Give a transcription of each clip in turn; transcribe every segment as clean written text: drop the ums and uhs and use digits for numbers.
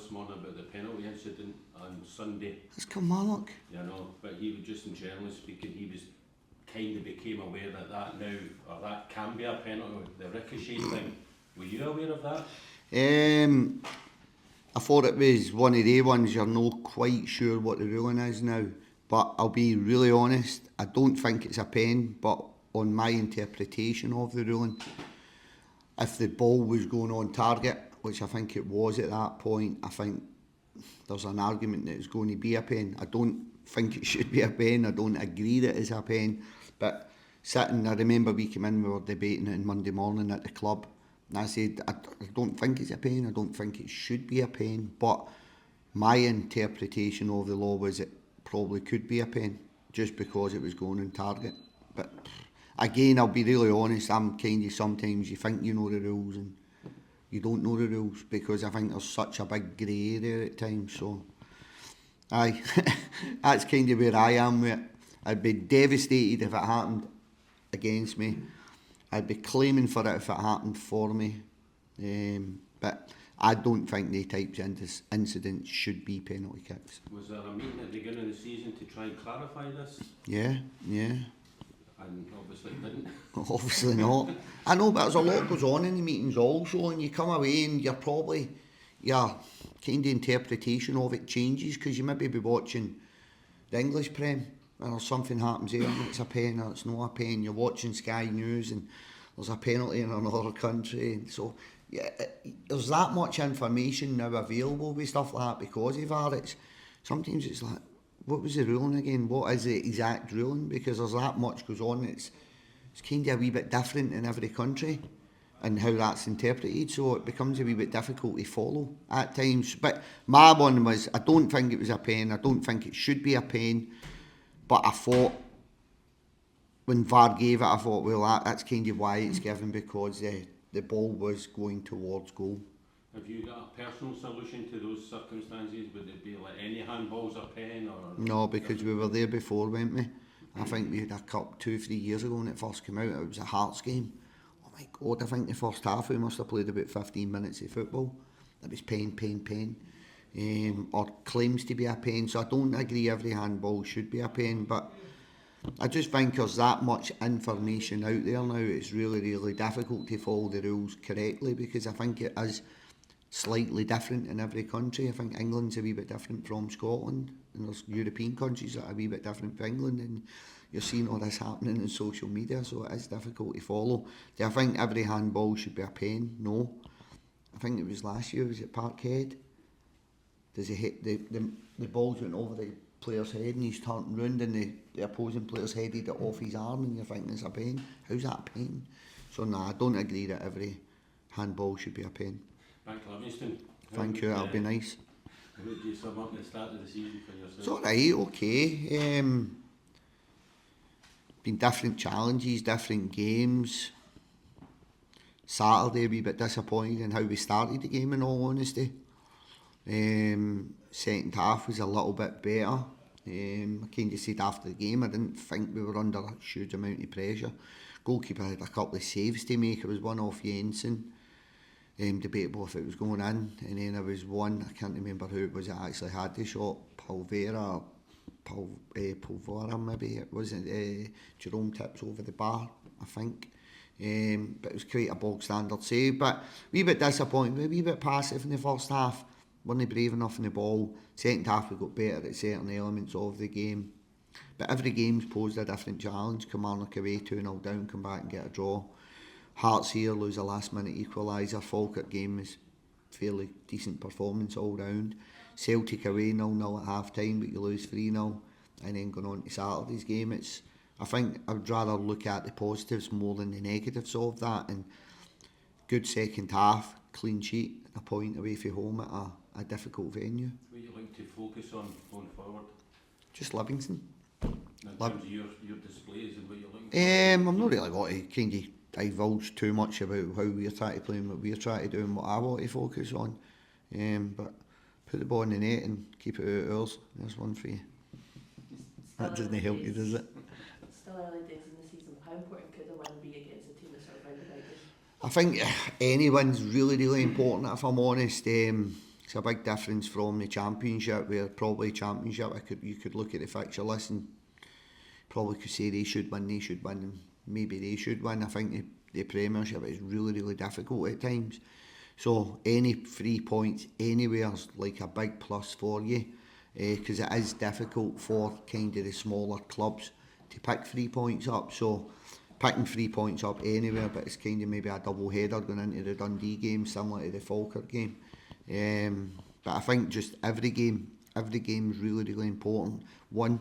this morning about the penalty incident on Sunday. It's Kilmarnock. Yeah, I know, but he was just in generally speaking, he was kind of became aware that now, or that can be a penalty, the ricochet thing. Were you aware of that? I thought it was one of the ones you're not quite sure what the ruling is now. But I'll be really honest, I don't think it's a pen, but on my interpretation of the ruling, if the ball was going on target, which I think it was at that point, I think there's an argument that it's going to be a pen. I don't think it should be a pen, I don't agree that it's a pen, but I remember we came in, we were debating it on Monday morning at the club, and I said, I don't think it's a pen, I don't think it should be a pen, but my interpretation of the law was it probably could be a pen, just because it was going on target. But again, I'll be really honest, I'm kind of sometimes you think you know the rules and you don't know the rules, because I think there's such a big grey area at times. So aye, that's kind of where I am with it. I'd be devastated if it happened against me. I'd be claiming for it if it happened for me. But I don't think the types of incidents should be penalty kicks. Was there a meeting at the beginning of the season to try and clarify this? Yeah. And obviously it didn't. Obviously not. I know, but there's a lot goes on in the meetings also, and you come away and you're probably, your kind of interpretation of it changes, because you maybe be watching the English Prem and there's something happens there and it's a pen or it's not a pen. You're watching Sky News and there's a penalty in another country, and so yeah, there's that much information now available with stuff like that because of that. Sometimes it's like, what was the ruling again? What is the exact ruling? Because there's that much goes on. It's kind of a wee bit different in every country and how that's interpreted, so it becomes a wee bit difficult to follow at times. But my one was, I don't think it was a pen, I don't think it should be a pen, but I thought when VAR gave it, I thought, well, that's kind of why it's given, because the ball was going towards goal. Have you got a personal solution to those circumstances? Would it be like any handballs a pen or...? No, because we were there before, weren't we? I think we had a cup 2-3 years ago when it first came out. It was a Hearts game. Oh my God, I think the first half we must have played about 15 minutes of football. It was pen. Or claims to be a pen. So I don't agree every handball should be a pen, but I just think there's that much information out there now. It's really, really difficult to follow the rules correctly, because I think it is slightly different in every country. I think England's a wee bit different from Scotland, and there's European countries that are a wee bit different from England, and you're seeing all this happening in social media, so it is difficult to follow. Do I think every handball should be a pen? No. I think it was last year, was it Parkhead? Does he hit the balls went over the player's head and he's turned round and the opposing player's headed it off his arm, and you're thinking it's a pen? How's that a pen? So nah, I don't agree that every handball should be a pen. Back to Livingston. Thank you, that'll be nice. How would you sum up the start of the season for yourself? It's alright, okay. Been different challenges, different games. Saturday a wee bit disappointed in how we started the game, in all honesty. Second half was a little bit better. I kind of said after the game, I didn't think we were under a huge amount of pressure. Goalkeeper had a couple of saves to make. It was one off Jensen. Debatable if it was going in, and then there was one, I can't remember who it was that actually had the shot, Pulvera maybe, it wasn't, Jerome tips over the bar, I think. But it was quite a bog standard save, but a wee bit disappointing, a wee bit passive in the first half, weren't brave enough in the ball. Second half we got better at certain elements of the game, but every game's posed a different challenge. Kilmarnock away 2-0 down, come back and get a draw. Hearts here lose a last minute equaliser. Falkirk game is fairly decent performance all round. Celtic away 0-0 at half time, but you lose 3-0, and then going on to Saturday's game. I think I would rather look at the positives more than the negatives of that, and good second half, clean sheet, a point away from home at a difficult venue. What you like to focus on going forward? Just Livingston. In terms of your displays and what you're looking for? I'm not really wanting to kind of divulge too much about how we're trying to play and what we're trying to do and what I want to focus on. But put the ball in the net and keep it out of ours. There's one for you. That doesn't help you, does it? Still early days in the season. How important could a win be against a team that's sort of round about you? I think any win's really, really important, if I'm honest. It's a big difference from the Championship, where probably Championship you could look at the fixture list and probably could say they should win, and maybe they should win. I think the Premiership is really, really difficult at times. So any 3 points anywhere is like a big plus for you, because it is difficult for kind of the smaller clubs to pick 3 points up. So picking 3 points up anywhere, but it's kind of maybe a double header going into the Dundee game, similar to the Falkirk game. But I think just every game is really, really important. One,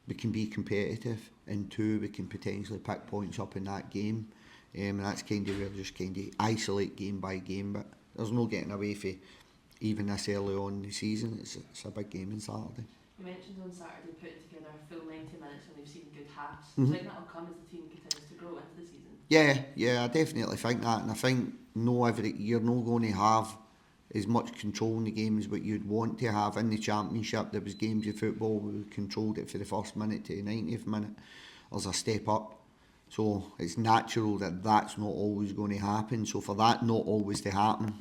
we can be competitive, and two, we can potentially pick points up in that game. And that's kind of where we just kind of isolate game by game, but there's no getting away for even this early on in the season. It's a big game on Saturday. You mentioned on Saturday putting together a full 90 minutes when we've seen good halves. Mm-hmm. Do you think that'll come as the team continues to grow into the season? Yeah, I definitely think that, and I think you're not going to have as much control in the game as what you'd want to have. In the Championship, there was games of football where we controlled it for the first minute to the 90th minute. There's a step up. So it's natural that that's not always going to happen. So for that not always to happen,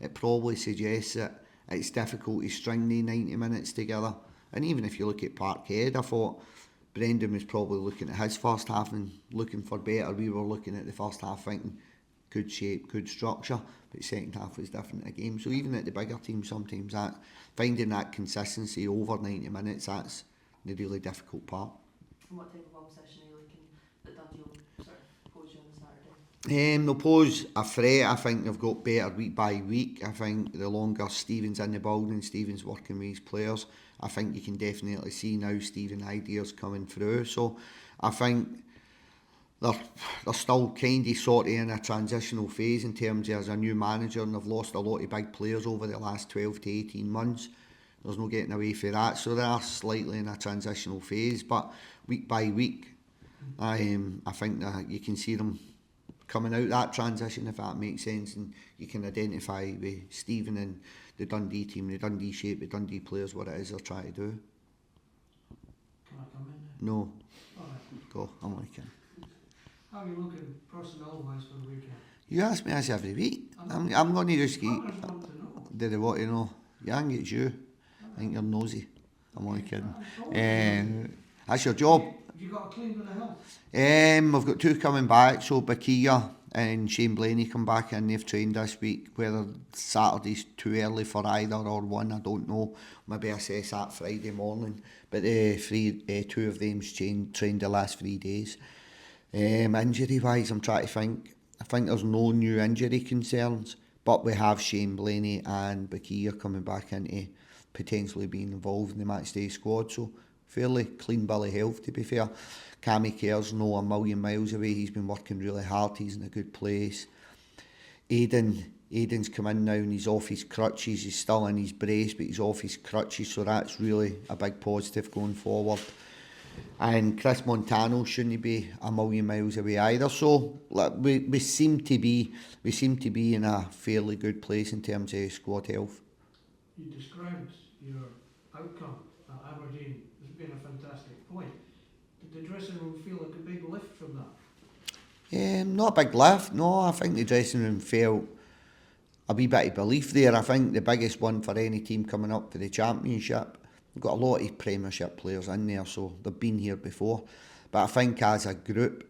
it probably suggests that it's difficult to string the 90 minutes together. And even if you look at Parkhead, I thought Brendan was probably looking at his first half and looking for better. We were looking at the first half thinking good shape, good structure, but the second half was different again. So even at the bigger teams, sometimes that finding that consistency over 90 minutes, that's the really difficult part. And what type of opposition are you looking that Dundee will sort of pose you on Saturday? They'll pose a threat. I think they've got better week by week. I think the longer Stephen's in the building, Stephen's working with his players, I think you can definitely see now Stephen ideas coming through. So I think they're still kind of sort of in a transitional phase in terms of as a new manager, and they've lost a lot of big players over the last 12 to 18 months. There's no getting away from that. So they are slightly in a transitional phase, but week by week, I think that you can see them coming out that transition, if that makes sense, and you can identify with Stephen and the Dundee team, the Dundee shape, the Dundee players, what it is they're trying to do. Can I come in? No. All right. Go, I'm liking. How are you looking personnel-wise for the weekend? You ask me this every week. I'm going to just keep. I just want to know. Did they want to know? Yeah, I think it's you. I think you're nosy. I'm only kidding. That's your job. Have you got a clean bill of health? We've got two coming back, so Bakia and Shane Blaney come back in. They've trained this week. Whether Saturday's too early for either or one, I don't know. Maybe assess that Friday morning. But two of them's trained the last 3 days. Injury-wise, I'm trying to think. I think there's no new injury concerns, but we have Shane Blaney and Bakia coming back into potentially being involved in the matchday squad. So fairly clean bill of health, to be fair. Cammy Kerr's no a million miles away. He's been working really hard. He's in a good place. Aiden's come in now and he's off his crutches. He's still in his brace, but he's off his crutches, so that's really a big positive going forward. And Chris Montano shouldn't be a million miles away either. So we seem to be in a fairly good place in terms of squad health. You described your outcome at Aberdeen as being a fantastic point. Did the dressing room feel like a big lift from that? Not a big lift, no. I think the dressing room felt a wee bit of belief there. I think the biggest one for any team coming up for the Championship, we've got a lot of Premiership players in there, so they've been here before. But I think as a group,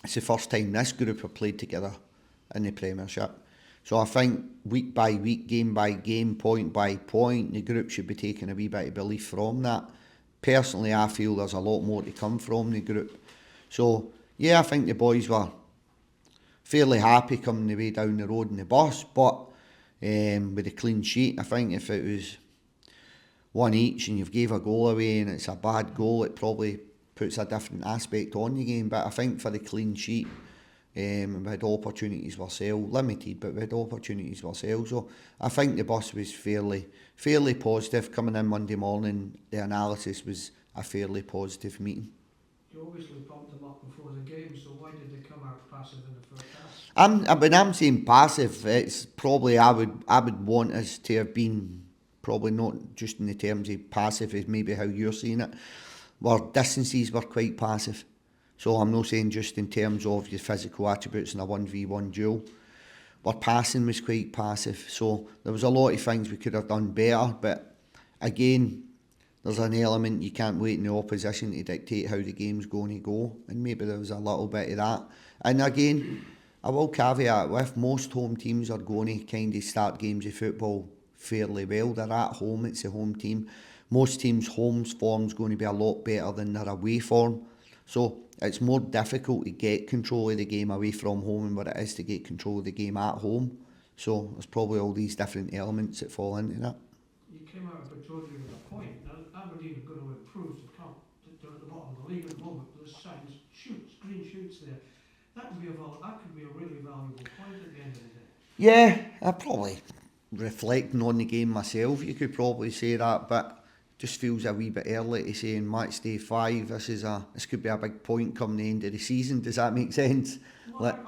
it's the first time this group have played together in the Premiership. So I think week by week, game by game, point by point, the group should be taking a wee bit of belief from that. Personally, I feel there's a lot more to come from the group. So, yeah, I think the boys were fairly happy coming the way down the road in the bus, but with a clean sheet, I think if it was one each and you've gave a goal away and it's a bad goal, it probably puts a different aspect on the game. But I think for the clean sheet, we had opportunities ourselves, limited, but we had opportunities ourselves. So I think the bus was fairly positive. Coming in Monday morning, the analysis was a fairly positive meeting. You obviously pumped them up before the game, so why did they come out passive in the first half? When I'm saying passive, it's probably I would want us to have been probably not just in the terms of passive as maybe how you're seeing it. Our distances were quite passive. So I'm not saying just in terms of your physical attributes in a 1v1 duel. our passing was quite passive, so there was a lot of things we could have done better, but again, there's an element you can't wait in the opposition to dictate how the game's going to go, and maybe there was a little bit of that. And again, I will caveat with, most home teams are going to kind of start games of football fairly well. They're at home, it's a home team. Most teams' home form's going to be a lot better than their away form. So it's more difficult to get control of the game away from home than what it is to get control of the game at home. So there's probably all these different elements that fall into that. You came out of Victoria with a point. Now, Aberdeen are going to improve to come. They're at the bottom of the league at the moment. There's signs, green shoots there. That could be a really valuable point at the end of the day. Yeah, I probably, reflecting on the game myself, you could probably say that, but just feels a wee bit early to say in match day 5 this could be a big point come the end of the season. Does that make sense? Well,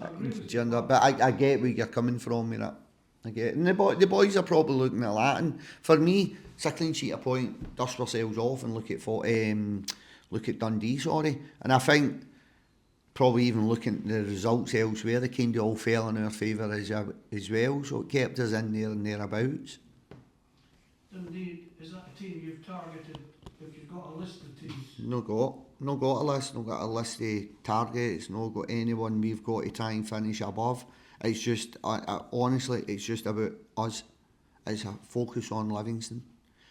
I agree with you. But I get where you're coming from with that. I get it. And the boys are probably looking at that, and for me, it's a clean sheet of point, dust ourselves off and look at Dundee, and I think probably even looking at the results elsewhere, they kind of all fell in our favour as well, so it kept us in there and thereabouts. Dundee, is that a team you've targeted if you've got a list of teams? No got a list of targets, no got anyone we've got to try and finish above. It's just, honestly, it's just about us. It's a focus on Livingston.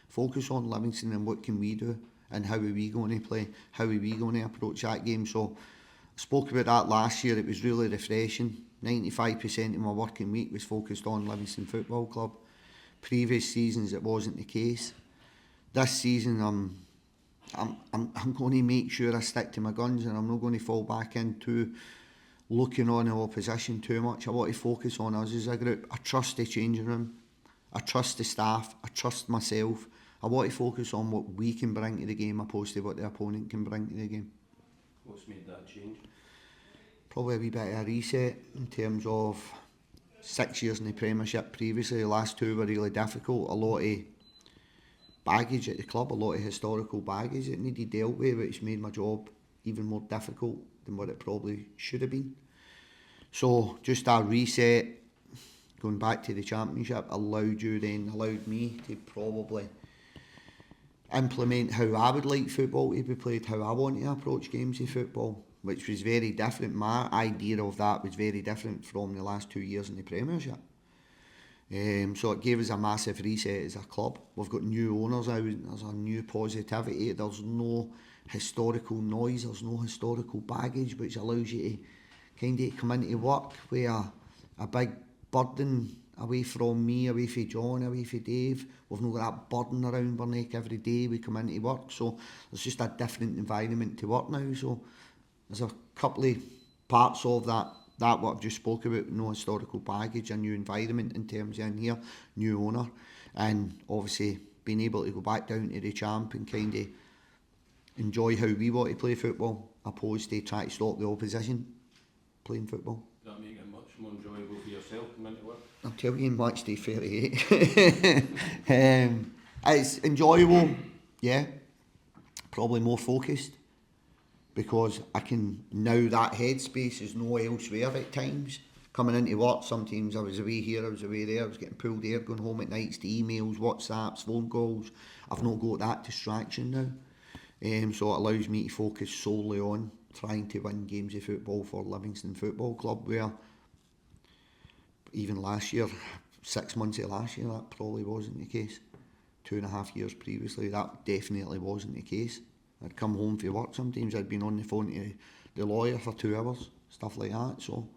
Focus on Livingston and what can we do and how are we going to play, how are we going to approach that game. So I spoke about that last year, it was really refreshing. 95% of my working week was focused on Livingston Football Club. Previous seasons it wasn't the case. This season I'm going to make sure I stick to my guns and I'm not going to fall back into looking on the opposition too much. I want to focus on us as a group. I trust the changing room, I trust the staff, I trust myself. I want to focus on what we can bring to the game opposed to what the opponent can bring to the game. What's made that change? Probably a wee bit of a reset in terms of 6 years in the Premiership previously. The last 2 were really difficult. A lot of baggage at the club, a lot of historical baggage that needed dealt with, which made my job even more difficult than what it probably should have been. So just a reset, going back to the Championship, allowed me to probably implement how I would like football to be played, how I want to approach games of football, which was very different. My idea of that was very different from the last 2 years in the Premiership. So it gave us a massive reset as a club. We've got new owners out, there's a new positivity, there's no historical noise, there's no historical baggage, which allows you to kind of come into work with a big burden away from me, away from John, away from Dave. We've not got that burden around our neck every day we come into work, so there's just a different environment to work now. So there's a couple of parts of that what I've just spoke about, no historical baggage, a new environment in terms of in here, new owner, and obviously being able to go back down to the champ and kind of enjoy how we want to play football opposed to try to stop the opposition playing football. Does that make it much more enjoyable for yourself coming into work? I'll tell you in match day 38. It's enjoyable, yeah, probably more focused, because I can, now that headspace is no elsewhere at times. Coming into work, sometimes I was away here, I was away there, I was getting pulled there, going home at nights to emails, WhatsApps, phone calls. I've not got that distraction now. So it allows me to focus solely on trying to win games of football for Livingston Football Club, where even last year, 6 months of last year, that probably wasn't the case. 2.5 years previously, that definitely wasn't the case. I'd come home from work, sometimes I'd been on the phone to the lawyer for 2 hours, stuff like that. So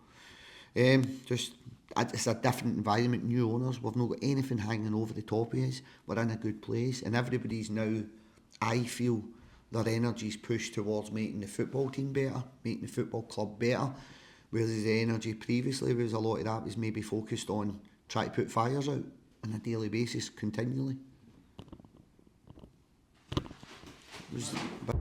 it's a different environment, new owners, we've not got anything hanging over the top of us, we're in a good place, and everybody's now, I feel, their energy's pushed towards making the football team better, making the football club better, whereas the energy previously was a lot of that was maybe focused on trying to put fires out on a daily basis continually. But